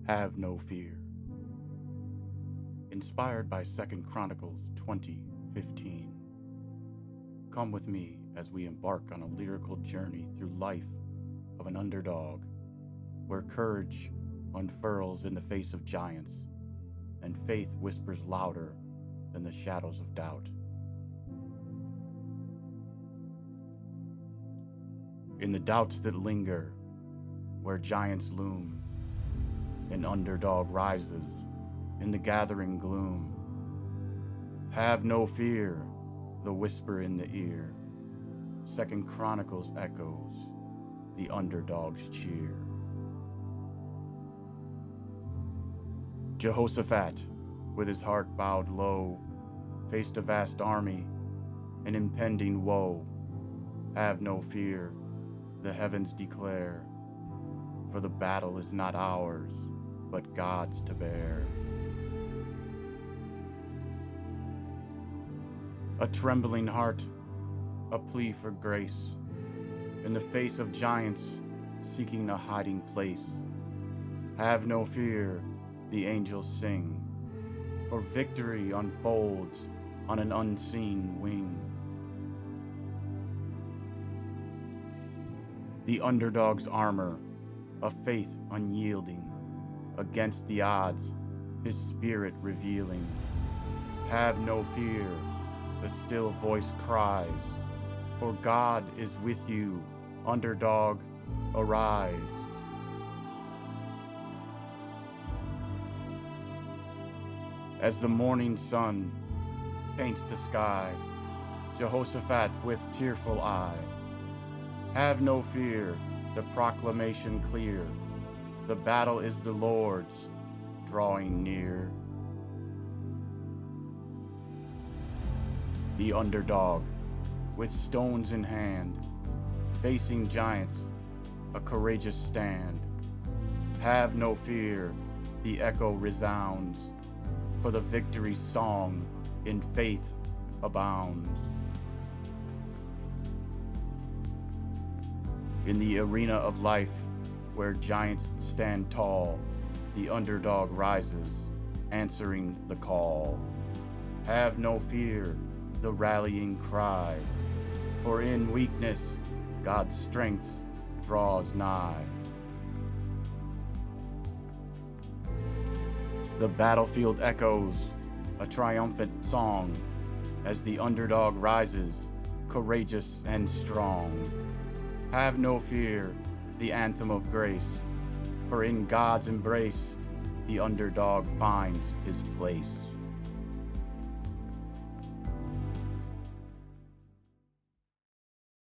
Have no fear. Inspired by 2 Chronicles 20:15. Come with me as we embark on a lyrical journey through life of an underdog, where courage unfurls in the face of giants, and faith whispers louder than the shadows of doubt. In the doubts that linger, where giants loom, an underdog rises in the gathering gloom. Have no fear, the whisper in the ear. 2 Chronicles echoes the underdog's cheer. Jehoshaphat, with his heart bowed low, faced a vast army, an impending woe. Have no fear, the heavens declare, for the battle is not ours, but God's to bear. A trembling heart, a plea for grace, in the face of giants seeking a hiding place. Have no fear, the angels sing, for victory unfolds on an unseen wing. The underdog's armor, a faith unyielding, against the odds, his spirit revealing. Have no fear, the still voice cries, for God is with you, underdog, arise. As the morning sun paints the sky, Jehoshaphat with tearful eye. Have no fear, the proclamation clear, the battle is the Lord's, drawing near. The underdog, with stones in hand, facing giants, a courageous stand. Have no fear, the echo resounds, for the victory song in faith abounds. In the arena of life, where giants stand tall, the underdog rises, answering the call. Have no fear, the rallying cry, for in weakness, God's strength draws nigh. The battlefield echoes a triumphant song as the underdog rises, courageous and strong. Have no fear, the anthem of grace, for in God's embrace, the underdog finds his place.